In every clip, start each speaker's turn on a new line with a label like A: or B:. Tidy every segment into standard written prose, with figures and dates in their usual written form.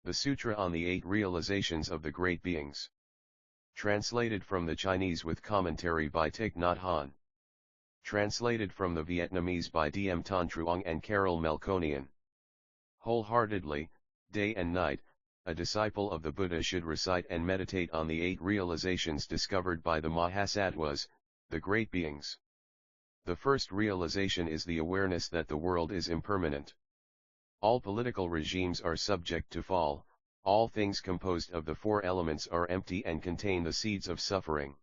A: The Sutra on the Eight Realizations of the Great Beings. Translated from the Chinese with commentary by Thic Nhat Hanh. Translated from the Vietnamese by Diem, Truong and Carole Melkonian. Wholeheartedly, day and night, a disciple of the Buddha should recite and meditate on the eight realizations discovered by the Mahasattvas, the great beings. The first realization is the awareness that the world is impermanent. All political regimes are subject to fall, all things composed of the four elements are empty and contain the seeds of suffering.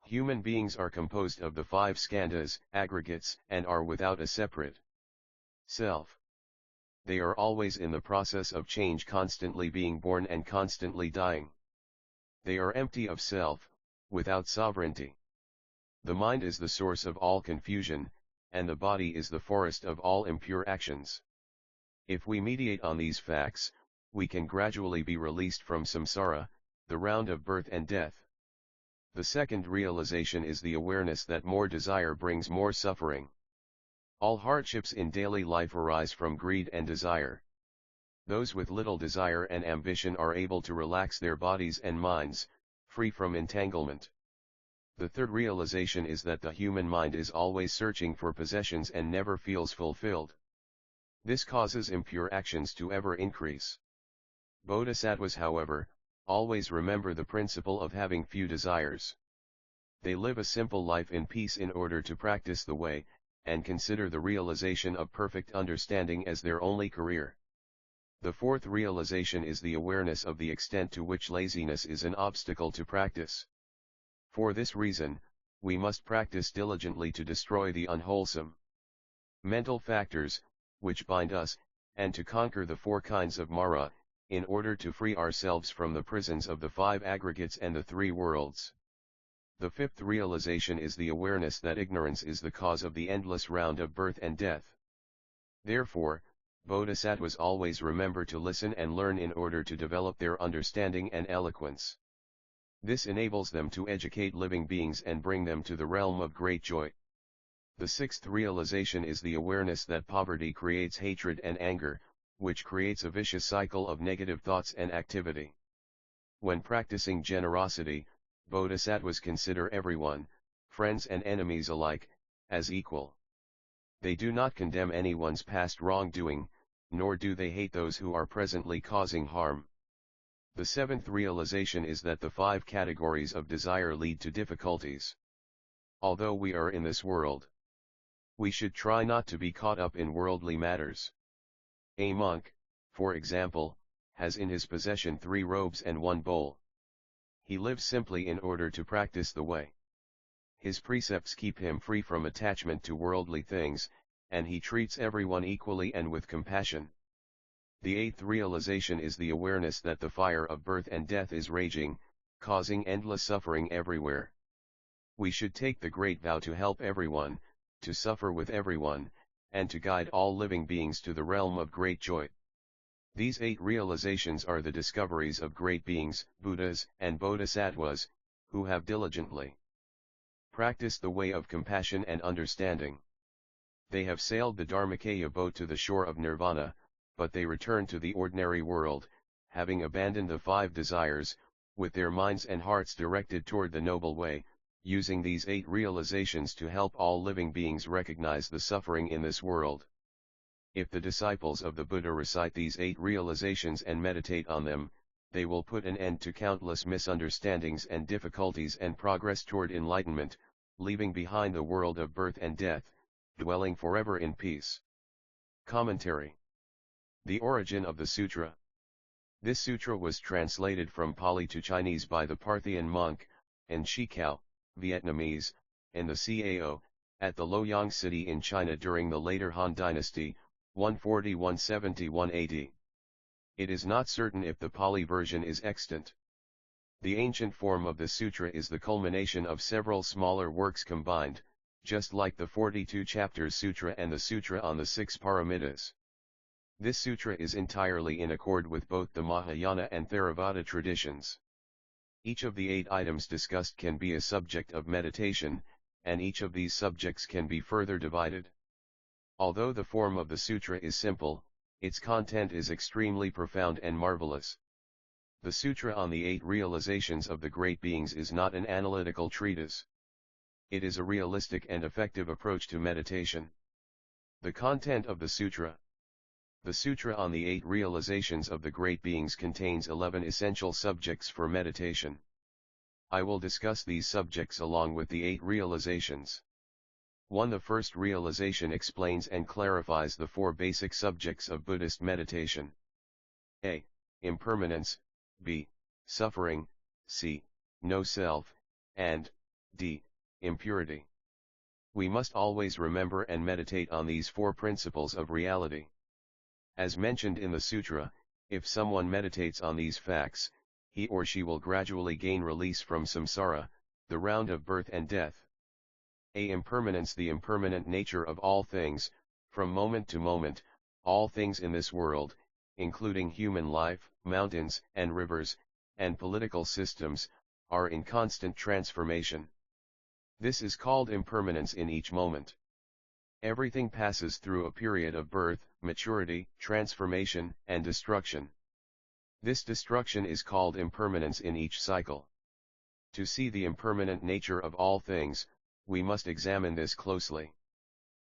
A: Human beings are composed of the five skandhas, aggregates, and are without a separate self. They are always in the process of change, constantly being born and constantly dying. They are empty of self, without sovereignty. The mind is the source of all confusion, and the body is the forest of all impure actions. If we meditate on these facts, we can gradually be released from samsara, the round of birth and death. The second realization is the awareness that more desire brings more suffering. All hardships in daily life arise from greed and desire. Those with little desire and ambition are able to relax their bodies and minds, free from entanglement. The third realization is that the human mind is always searching for possessions and never feels fulfilled. This causes impure actions to ever increase. Bodhisattvas, however, always remember the principle of having few desires. They live a simple life in peace in order to practice the way, and consider the realization of perfect understanding as their only career. The fourth realization is the awareness of the extent to which laziness is an obstacle to practice. For this reason, we must practice diligently to destroy the unwholesome mental factors, which bind us, and to conquer the four kinds of Mara, in order to free ourselves from the prisons of the five aggregates and the three worlds. The fifth realization is the awareness that ignorance is the cause of the endless round of birth and death. Therefore, bodhisattvas always remember to listen and learn in order to develop their understanding and eloquence. This enables them to educate living beings and bring them to the realm of great joy. The sixth realization is the awareness that poverty creates hatred and anger, which creates a vicious cycle of negative thoughts and activity. When practicing generosity, bodhisattvas consider everyone, friends and enemies alike, as equal. They do not condemn anyone's past wrongdoing, nor do they hate those who are presently causing harm. The seventh realization is that the five categories of desire lead to difficulties. Although we are in this world, we should try not to be caught up in worldly matters. A monk, for example, has in his possession 3 robes and 1 bowl. He lives simply in order to practice the way. His precepts keep him free from attachment to worldly things, and he treats everyone equally and with compassion. The eighth realization is the awareness that the fire of birth and death is raging, causing endless suffering everywhere. We should take the great vow to help everyone, to suffer with everyone, and to guide all living beings to the realm of great joy. These 8 realizations are the discoveries of great beings, Buddhas and Bodhisattvas, who have diligently practiced the way of compassion and understanding. They have sailed the Dharmakaya boat to the shore of Nirvana, but they return to the ordinary world, having abandoned the 5 desires, with their minds and hearts directed toward the noble way, using these 8 realizations to help all living beings recognize the suffering in this world. If the disciples of the Buddha recite these 8 realizations and meditate on them, they will put an end to countless misunderstandings and difficulties and progress toward enlightenment, leaving behind the world of birth and death, dwelling forever in peace. Commentary. The origin of the Sutra. This sutra was translated from Pali to Chinese by the Parthian monk, and Shikao, Vietnamese, in the Cao, at the Luoyang city in China during the later Han dynasty, 140–171 AD. It is not certain if the Pali version is extant. The ancient form of the sutra is the culmination of several smaller works combined, just like the 42 chapters sutra and the sutra on the 6 paramitas. This sutra is entirely in accord with both the Mahayana and Theravada traditions. Each of the 8 items discussed can be a subject of meditation, and each of these subjects can be further divided. Although the form of the sutra is simple, Its content is extremely profound and marvelous. The Sutra on the 8 Realizations of the Great Beings is not an analytical treatise. It is a realistic and effective approach to meditation. The content of the Sutra. The Sutra on the 8 Realizations of the Great Beings contains 11 essential subjects for meditation. I will discuss these subjects along with the 8 realizations. 1. The first realization explains and clarifies the 4 basic subjects of Buddhist meditation. A. Impermanence, B. Suffering, C. No self, and D. Impurity. We must always remember and meditate on these 4 principles of reality. As mentioned in the sutra, if someone meditates on these facts, he or she will gradually gain release from samsara, the round of birth and death. A. Impermanence. The impermanent nature of all things, from moment to moment, all things in this world, including human life, mountains and rivers, and political systems, are in constant transformation. This is called impermanence in each moment. Everything passes through a period of birth, maturity, transformation, and destruction. This destruction is called impermanence in each cycle. To see the impermanent nature of all things, we must examine this closely.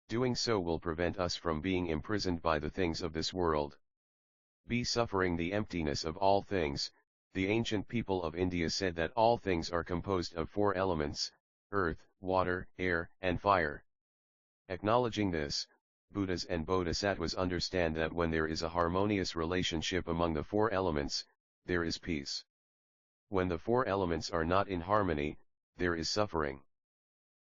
A: Doing so will prevent us from being imprisoned by the things of this world. B. Suffering. The emptiness of all things. The ancient people of India said that all things are composed of 4 elements: earth, water, air, and fire. Acknowledging this, Buddhas and Bodhisattvas understand that when there is a harmonious relationship among the 4 elements, there is peace. When the 4 elements are not in harmony, there is suffering.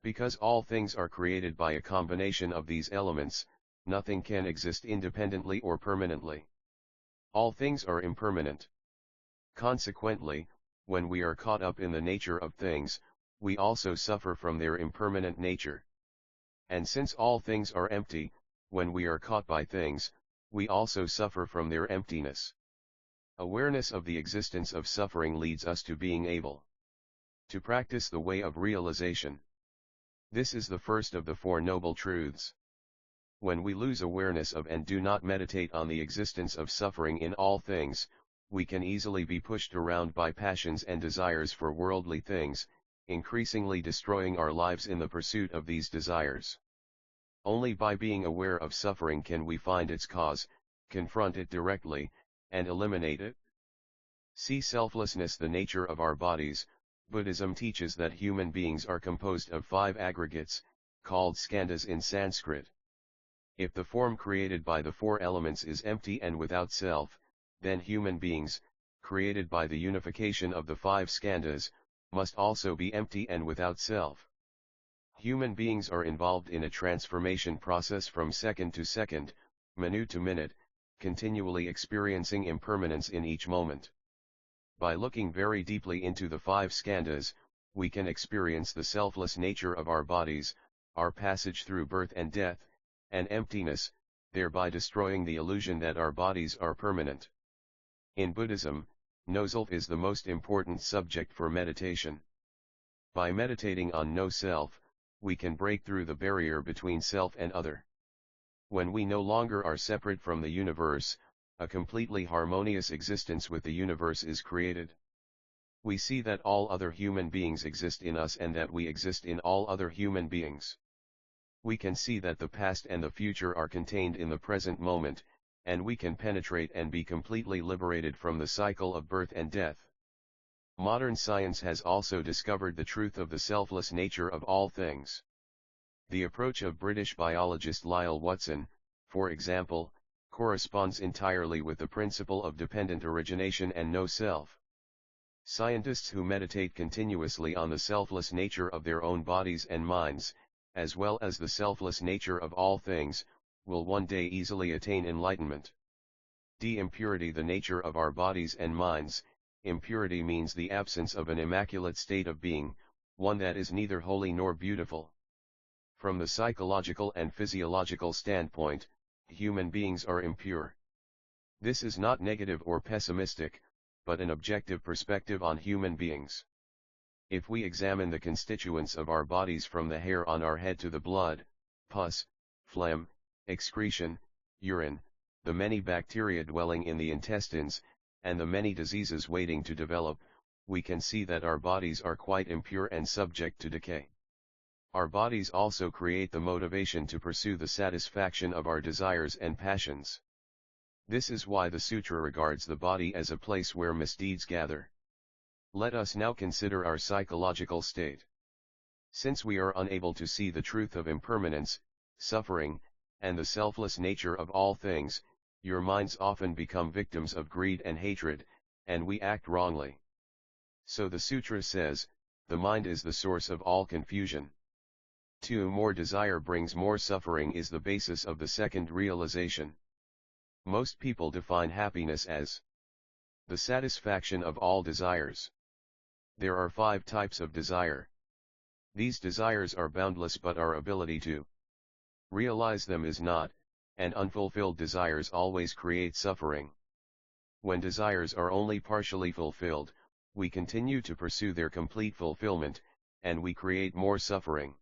A: Because all things are created by a combination of these elements, nothing can exist independently or permanently. All things are impermanent. Consequently, when we are caught up in the nature of things, we also suffer from their impermanent nature. And since all things are empty, when we are caught by things, we also suffer from their emptiness. Awareness of the existence of suffering leads us to being able to practice the way of realization. This is the first of the 4 noble truths. When we lose awareness of and do not meditate on the existence of suffering in all things, we can easily be pushed around by passions and desires for worldly things, increasingly destroying our lives in the pursuit of these desires. Only by being aware of suffering can we find its cause, confront it directly, and eliminate it. See selflessness. The nature of our bodies. Buddhism teaches that human beings are composed of 5 aggregates, called skandhas in Sanskrit. If the form created by the 4 elements is empty and without self, then human beings, created by the unification of the 5 skandhas, must also be empty and without self. Human beings are involved in a transformation process from second to second, minute to minute, continually experiencing impermanence in each moment. By looking very deeply into the 5 skandhas, we can experience the selfless nature of our bodies, our passage through birth and death, and emptiness, thereby destroying the illusion that our bodies are permanent. In Buddhism, no self is the most important subject for meditation. By meditating on no self, we can break through the barrier between self and other. When we no longer are separate from the universe, a completely harmonious existence with the universe is created. We see that all other human beings exist in us and that we exist in all other human beings. We can see that the past and the future are contained in the present moment, and we can penetrate and be completely liberated from the cycle of birth and death. Modern science has also discovered the truth of the selfless nature of all things. The approach of British biologist Lyle Watson, for example, corresponds entirely with the principle of dependent origination and no self. Scientists who meditate continuously on the selfless nature of their own bodies and minds, as well as the selfless nature of all things, will one day easily attain enlightenment. D. Impurity. The nature of our bodies and minds. Impurity means the absence of an immaculate state of being, one that is neither holy nor beautiful. From the psychological and physiological standpoint, human beings are impure. This is not negative or pessimistic, but an objective perspective on human beings. If we examine the constituents of our bodies from the hair on our head to the blood, pus, phlegm, excretion, urine, the many bacteria dwelling in the intestines, and the many diseases waiting to develop, we can see that our bodies are quite impure and subject to decay. Our bodies also create the motivation to pursue the satisfaction of our desires and passions. This is why the Sutra regards the body as a place where misdeeds gather. Let us now consider our psychological state. Since we are unable to see the truth of impermanence, suffering, and the selfless nature of all things, your minds often become victims of greed and hatred, and we act wrongly. So the Sutra says, the mind is the source of all confusion. More desire brings more suffering is the basis of the second realization. Most people define happiness as the satisfaction of all desires. There are 5 types of desire. These desires are boundless, but our ability to realize them is not, and unfulfilled desires always create suffering. When desires are only partially fulfilled, we continue to pursue their complete fulfillment, and we create more suffering.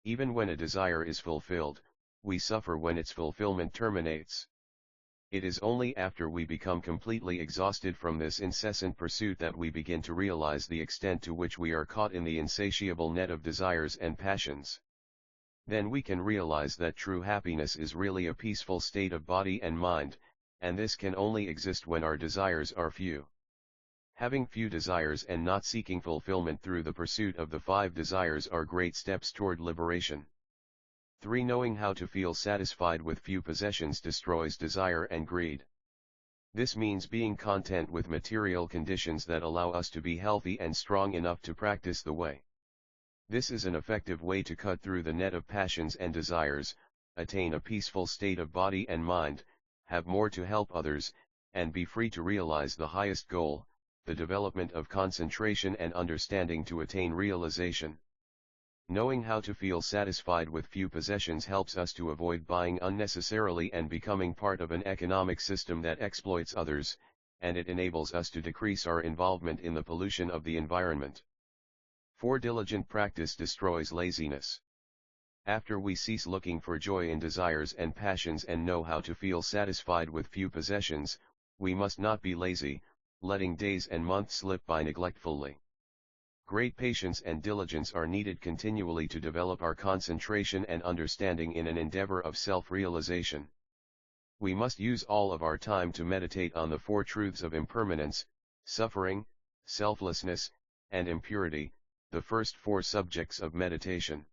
A: Even when a desire is fulfilled, we suffer when its fulfillment terminates. It is only after we become completely exhausted from this incessant pursuit that we begin to realize the extent to which we are caught in the insatiable net of desires and passions. Then we can realize that true happiness is really a peaceful state of body and mind, and this can only exist when our desires are few. Having few desires and not seeking fulfillment through the pursuit of the 5 desires are great steps toward liberation. 3. Knowing how to feel satisfied with few possessions destroys desire and greed. This means being content with material conditions that allow us to be healthy and strong enough to practice the way. This is an effective way to cut through the net of passions and desires, attain a peaceful state of body and mind, have more to help others, and be free to realize the highest goal, the development of concentration and understanding to attain realization. Knowing how to feel satisfied with few possessions helps us to avoid buying unnecessarily and becoming part of an economic system that exploits others, and it enables us to decrease our involvement in the pollution of the environment. 4. Diligent practice destroys laziness. After we cease looking for joy in desires and passions and know how to feel satisfied with few possessions, we must not be lazy, letting days and months slip by neglectfully. Great patience and diligence are needed continually to develop our concentration and understanding in an endeavor of self-realization. We must use all of our time to meditate on the 4 truths of impermanence, suffering, selflessness, and impurity, the first 4 subjects of meditation.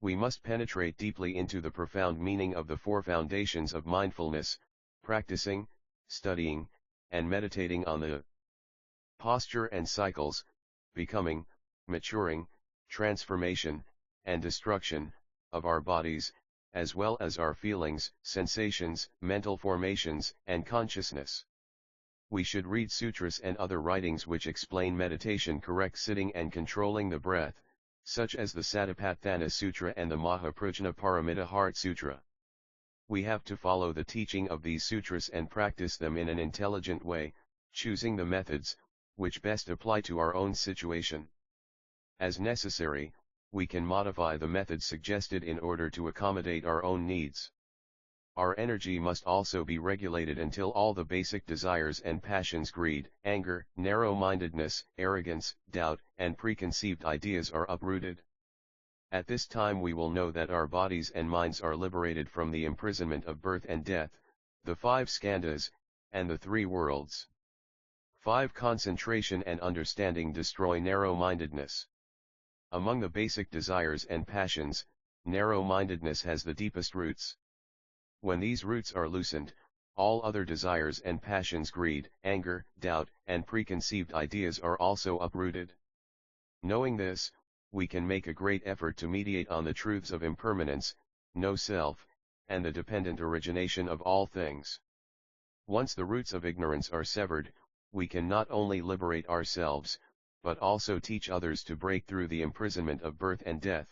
A: We must penetrate deeply into the profound meaning of the 4 foundations of mindfulness, practicing, studying, and meditating on the posture and cycles, becoming, maturing, transformation, and destruction, of our bodies, as well as our feelings, sensations, mental formations, and consciousness. We should read sutras and other writings which explain meditation, correct sitting and controlling the breath, such as the Satipatthana Sutra and the Mahaprajna Paramita Heart Sutra. We have to follow the teaching of these sutras and practice them in an intelligent way, choosing the methods which best apply to our own situation. As necessary, we can modify the methods suggested in order to accommodate our own needs. Our energy must also be regulated until all the basic desires and passions, greed, anger, narrow-mindedness, arrogance, doubt, and preconceived ideas are uprooted. At this time we will know that our bodies and minds are liberated from the imprisonment of birth and death, the 5 skandhas, and the 3 worlds. 5. Concentration and understanding destroy narrow-mindedness. Among the basic desires and passions, narrow-mindedness has the deepest roots. When these roots are loosened, all other desires and passions, greed, anger, doubt, and preconceived ideas are also uprooted. Knowing this, we can make a great effort to meditate on the truths of impermanence, no self, and the dependent origination of all things. Once the roots of ignorance are severed, we can not only liberate ourselves, but also teach others to break through the imprisonment of birth and death.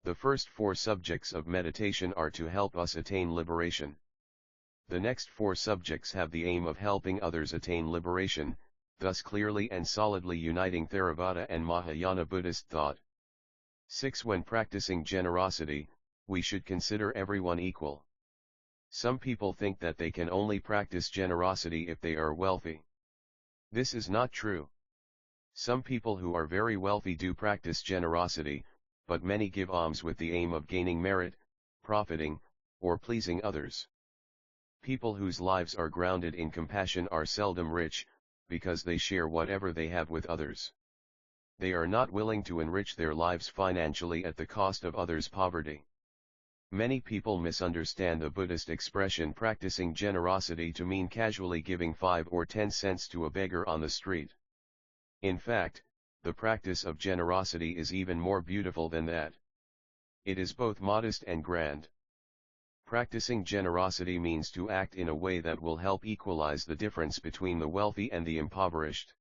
A: The first 4 subjects of meditation are to help us attain liberation. The next 4 subjects have the aim of helping others attain liberation, thus clearly and solidly uniting Theravada and Mahayana Buddhist thought. 6. When practicing generosity, we should consider everyone equal. Some people think that they can only practice generosity if they are wealthy. This is not true. Some people who are very wealthy do practice generosity, but many give alms with the aim of gaining merit, profiting, or pleasing others. People whose lives are grounded in compassion are seldom rich, because they share whatever they have with others. They are not willing to enrich their lives financially at the cost of others' poverty. Many people misunderstand the Buddhist expression practicing generosity to mean casually giving 5 or 10 cents to a beggar on the street. In fact, the practice of generosity is even more beautiful than that. It is both modest and grand. Practicing generosity means to act in a way that will help equalize the difference between the wealthy and the impoverished.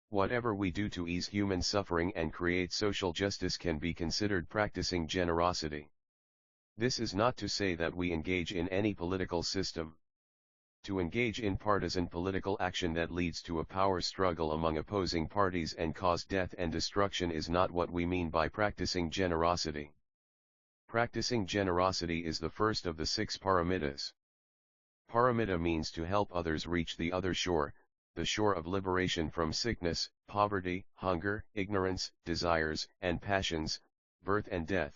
A: Whatever we do to ease human suffering and create social justice can be considered practicing generosity. This is not to say that we engage in any political system. To engage in partisan political action that leads to a power struggle among opposing parties and cause death and destruction is not what we mean by practicing generosity. Practicing generosity is the first of the 6 paramitas. Paramita means to help others reach the other shore, the shore of liberation from sickness, poverty, hunger, ignorance, desires, and passions, birth and death.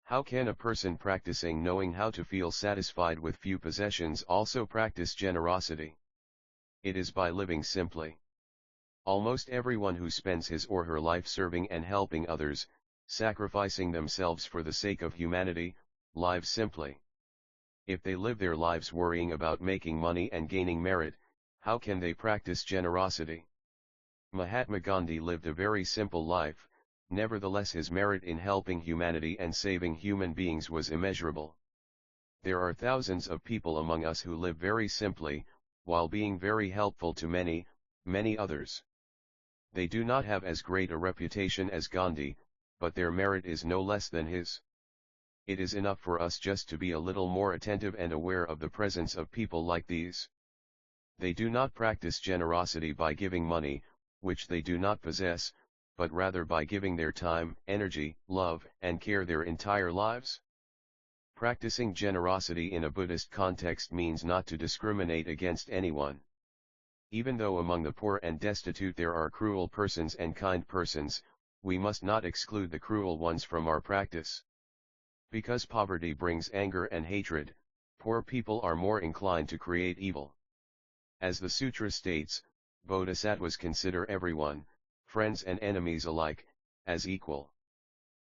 A: How can a person practicing knowing how to feel satisfied with few possessions also practice generosity? It is by living simply. Almost everyone who spends his or her life serving and helping others, sacrificing themselves for the sake of humanity, lives simply. If they live their lives worrying about making money and gaining merit, how can they practice generosity? Mahatma Gandhi lived a very simple life. Nevertheless, his merit in helping humanity and saving human beings was immeasurable. There are thousands of people among us who live very simply, while being very helpful to many, many others. They do not have as great a reputation as Gandhi, but their merit is no less than his. It is enough for us just to be a little more attentive and aware of the presence of people like these. They do not practice generosity by giving money, which they do not possess, but rather by giving their time, energy, love, and care their entire lives. Practicing generosity in a Buddhist context means not to discriminate against anyone. Even though among the poor and destitute there are cruel persons and kind persons, we must not exclude the cruel ones from our practice. Because poverty brings anger and hatred, poor people are more inclined to create evil. As the Sutra states, Bodhisattvas consider everyone, friends and enemies alike, as equal.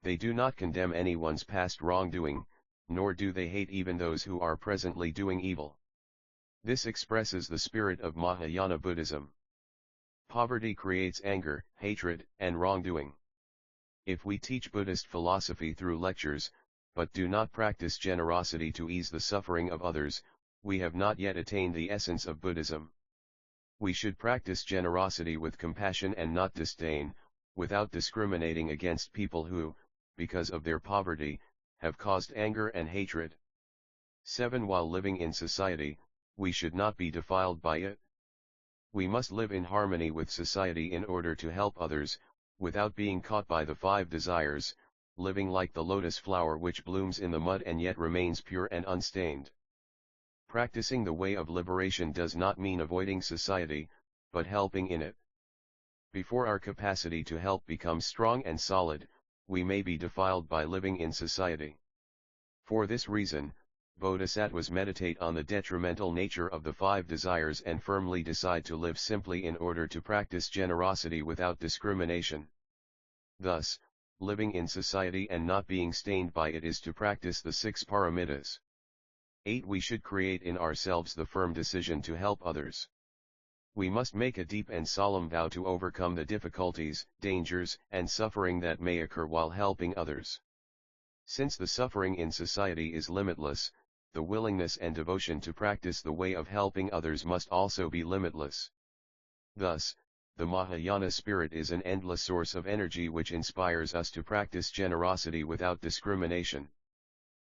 A: They do not condemn anyone's past wrongdoing, nor do they hate even those who are presently doing evil. This expresses the spirit of Mahayana Buddhism. Poverty creates anger, hatred, and wrongdoing. If we teach Buddhist philosophy through lectures, but do not practice generosity to ease the suffering of others, we have not yet attained the essence of Buddhism. We should practice generosity with compassion and not disdain, without discriminating against people who, because of their poverty, have caused anger and hatred. 7. While living in society, we should not be defiled by it. We must live in harmony with society in order to help others, without being caught by the 5 desires, living like the lotus flower which blooms in the mud and yet remains pure and unstained. Practicing the way of liberation does not mean avoiding society, but helping in it. Before our capacity to help becomes strong and solid, we may be defiled by living in society. For this reason, Bodhisattvas meditate on the detrimental nature of the 5 desires and firmly decide to live simply in order to practice generosity without discrimination. Thus, living in society and not being stained by it is to practice the 6 paramitas. 8. We should create in ourselves the firm decision to help others. We must make a deep and solemn vow to overcome the difficulties, dangers, and suffering that may occur while helping others. Since the suffering in society is limitless, the willingness and devotion to practice the way of helping others must also be limitless. Thus, the Mahayana spirit is an endless source of energy which inspires us to practice generosity without discrimination.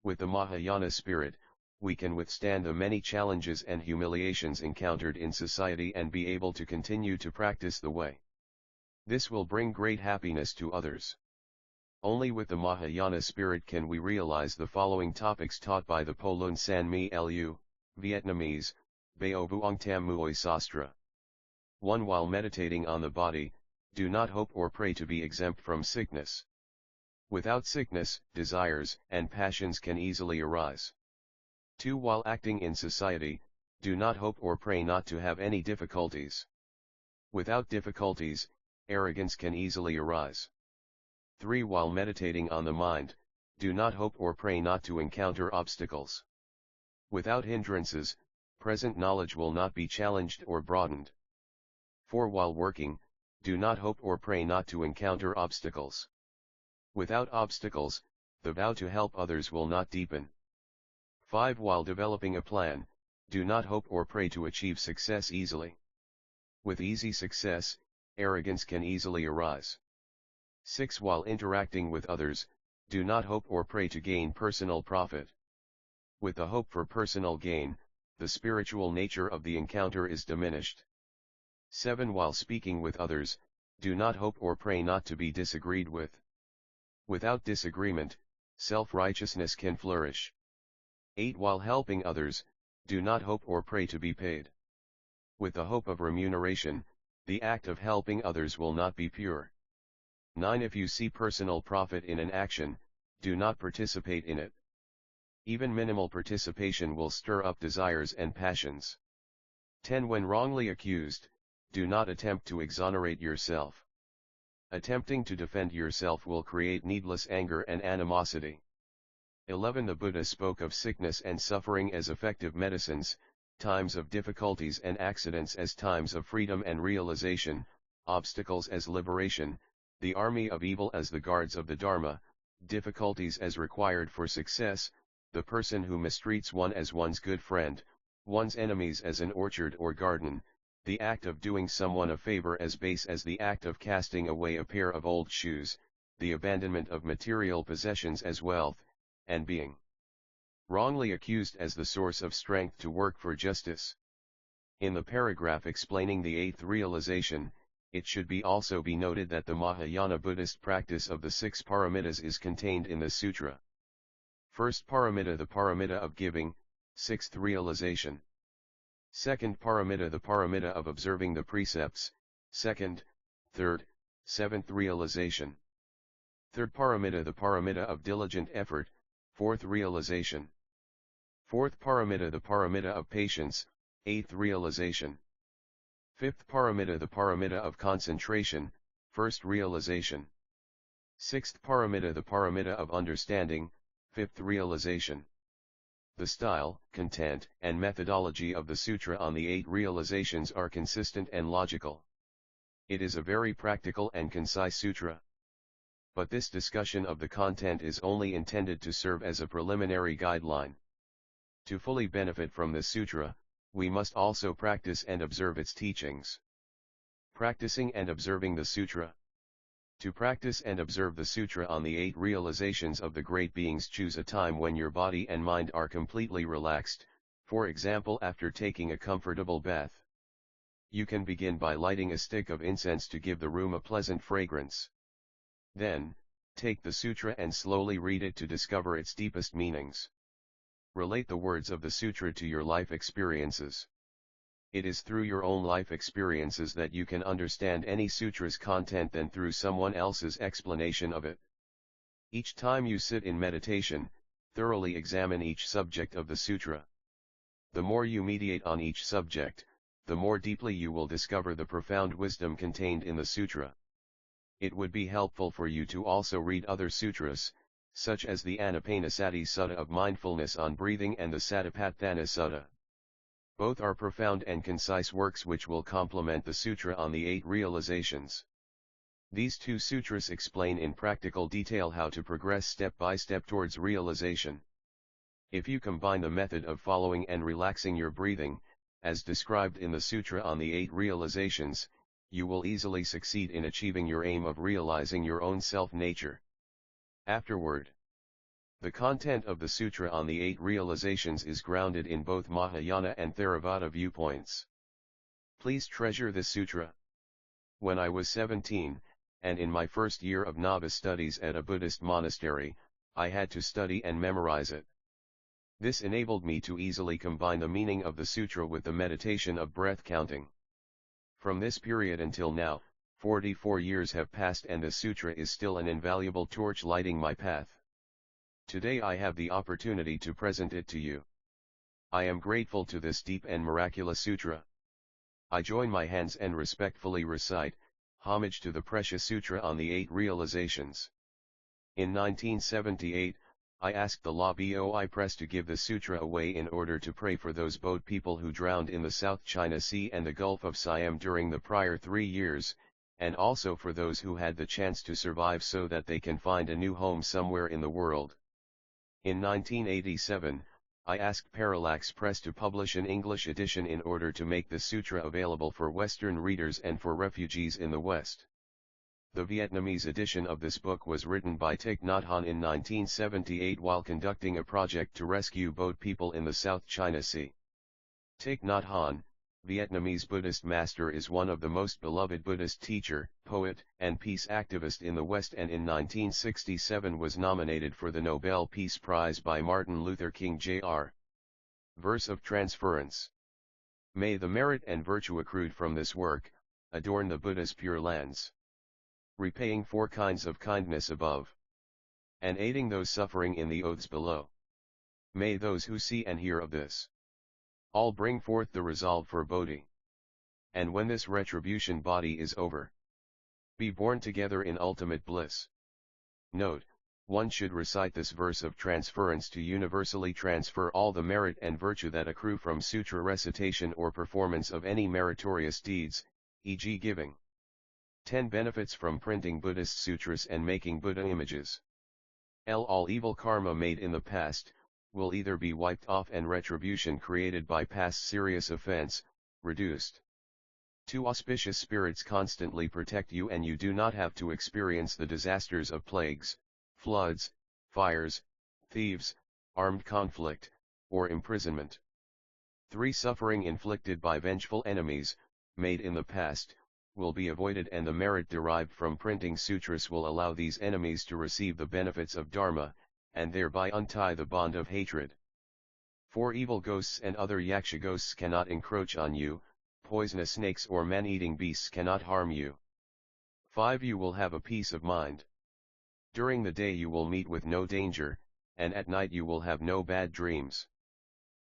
A: With the Mahayana spirit, we can withstand the many challenges and humiliations encountered in society and be able to continue to practice the way. This will bring great happiness to others. Only with the Mahayana spirit can we realize the following topics taught by the Polun San Mi Lu, Vietnamese, Bao Vuong Tam Muoi Sastra. 1. While meditating on the body, do not hope or pray to be exempt from sickness. Without sickness, desires and passions can easily arise. 2. While acting in society, do not hope or pray not to have any difficulties. Without difficulties, arrogance can easily arise. 3. While meditating on the mind, do not hope or pray not to encounter obstacles. Without hindrances, present knowledge will not be challenged or broadened. 4. While working, do not hope or pray not to encounter obstacles. Without obstacles, the vow to help others will not deepen. 5. While developing a plan, do not hope or pray to achieve success easily. With easy success, arrogance can easily arise. 6. While interacting with others, do not hope or pray to gain personal profit. With the hope for personal gain, the spiritual nature of the encounter is diminished. 7. While speaking with others, do not hope or pray not to be disagreed with. Without disagreement, self-righteousness can flourish. 8. While helping others, do not hope or pray to be paid. With the hope of remuneration, the act of helping others will not be pure. 9. If you see personal profit in an action, do not participate in it. Even minimal participation will stir up desires and passions. 10. When wrongly accused, do not attempt to exonerate yourself. Attempting to defend yourself will create needless anger and animosity. 11. The Buddha spoke of sickness and suffering as effective medicines, times of difficulties and accidents as times of freedom and realization, obstacles as liberation, the army of evil as the guards of the Dharma, difficulties as required for success, the person who mistreats one as one's good friend, one's enemies as an orchard or garden, the act of doing someone a favor as base as the act of casting away a pair of old shoes, the abandonment of material possessions as wealth, and being wrongly accused as the source of strength to work for justice. In the paragraph explaining the eighth realization, it should also be noted that the Mahayana Buddhist practice of the 6 paramitas is contained in the sutra. First paramita, the paramita of giving, 6th realization. Second paramita, the paramita of observing the precepts, 2nd, 3rd, 7th realization. Third paramita, the paramita of diligent effort, 4th realization. Fourth paramita, the paramita of patience, 8th realization. Fifth paramita, the paramita of concentration, 1st realization. Sixth paramita, the paramita of understanding, 5th realization. The style, content, and methodology of the Sutra on the 8 realizations are consistent and logical. It is a very practical and concise sutra. But this discussion of the content is only intended to serve as a preliminary guideline. To fully benefit from this sutra, we must also practice and observe its teachings. Practicing and observing the sutra. To practice and observe the sutra on the 8 realizations of the great beings, choose a time when your body and mind are completely relaxed, for example after taking a comfortable bath. You can begin by lighting a stick of incense to give the room a pleasant fragrance. Then, take the sutra and slowly read it to discover its deepest meanings. Relate the words of the sutra to your life experiences. It is through your own life experiences that you can understand any sutra's content than through someone else's explanation of it. Each time you sit in meditation, thoroughly examine each subject of the sutra. The more you meditate on each subject, the more deeply you will discover the profound wisdom contained in the sutra. It would be helpful for you to also read other sutras, such as the Anapanasati Sutta of mindfulness on breathing and the Satipatthana Sutta. Both are profound and concise works which will complement the sutra on the 8 realizations. These 2 sutras explain in practical detail how to progress step by step towards realization. If you combine the method of following and relaxing your breathing, as described in the sutra on the 8 realizations, you will easily succeed in achieving your aim of realizing your own self-nature. Afterward, the content of the sutra on the 8 realizations is grounded in both Mahayana and Theravada viewpoints. Please treasure this sutra. When I was 17, and in my first year of novice studies at a Buddhist monastery, I had to study and memorize it. This enabled me to easily combine the meaning of the sutra with the meditation of breath counting. From this period until now, 44 years have passed and the sutra is still an invaluable torch lighting my path. Today I have the opportunity to present it to you. I am grateful to this deep and miraculous sutra. I join my hands and respectfully recite, homage to the precious sutra on the 8 realizations. In 1978, I asked the La Boi Press to give the sutra away in order to pray for those boat people who drowned in the South China Sea and the Gulf of Siam during the prior 3 years, and also for those who had the chance to survive so that they can find a new home somewhere in the world. In 1987, I asked Parallax Press to publish an English edition in order to make the sutra available for Western readers and for refugees in the West. The Vietnamese edition of this book was written by Thic Nhat Hanh in 1978 while conducting a project to rescue boat people in the South China Sea. Thic Nhat Hanh, Vietnamese Buddhist master, is one of the most beloved Buddhist teacher, poet, and peace activist in the West, and in 1967 was nominated for the Nobel Peace Prize by Martin Luther King Jr. Verse of Transference. May the merit and virtue accrued from this work adorn the Buddha's pure lands, repaying 4 kinds of kindness above, and aiding those suffering in the oaths below. May those who see and hear of this all bring forth the resolve for Bodhi. And when this retribution body is over, be born together in ultimate bliss. Note: one should recite this verse of transference to universally transfer all the merit and virtue that accrue from sutra recitation or performance of any meritorious deeds, e.g. giving. 10 benefits from printing Buddhist sutras and making Buddha images. All evil karma made in the past will either be wiped off and retribution created by past serious offense reduced. 2 auspicious spirits constantly protect you and you do not have to experience the disasters of plagues, floods, fires, thieves, armed conflict, or imprisonment. 3 suffering inflicted by vengeful enemies, made in the past, will be avoided, and the merit derived from printing sutras will allow these enemies to receive the benefits of Dharma, and thereby untie the bond of hatred. 4 evil ghosts and other yaksha ghosts cannot encroach on you, poisonous snakes or man-eating beasts cannot harm you. 5 You will have a peace of mind. During the day you will meet with no danger, and at night you will have no bad dreams.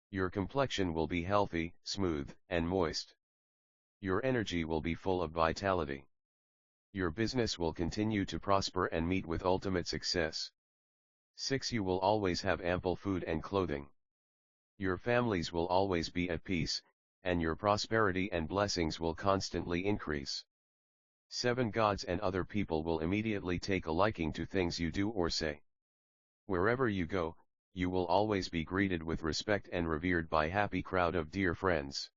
A: Your complexion will be healthy, smooth, and moist. Your energy will be full of vitality. Your business will continue to prosper and meet with ultimate success. 6 You will always have ample food and clothing. Your families will always be at peace, and your prosperity and blessings will constantly increase. 7 Gods and other people will immediately take a liking to things you do or say. Wherever you go, you will always be greeted with respect and revered by a happy crowd of dear friends.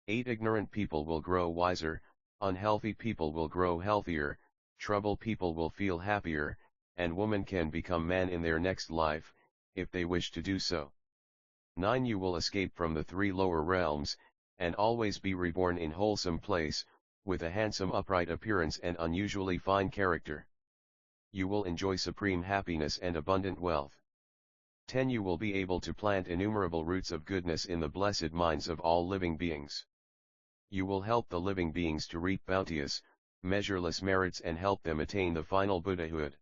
A: 8 Ignorant people will grow wiser, unhealthy people will grow healthier, troubled people will feel happier, and woman can become man in their next life, if they wish to do so. 9 You will escape from the 3 lower realms, and always be reborn in wholesome place, with a handsome upright appearance and unusually fine character. You will enjoy supreme happiness and abundant wealth. 10 You will be able to plant innumerable roots of goodness in the blessed minds of all living beings. You will help the living beings to reap bounteous, measureless merits and help them attain the final Buddhahood.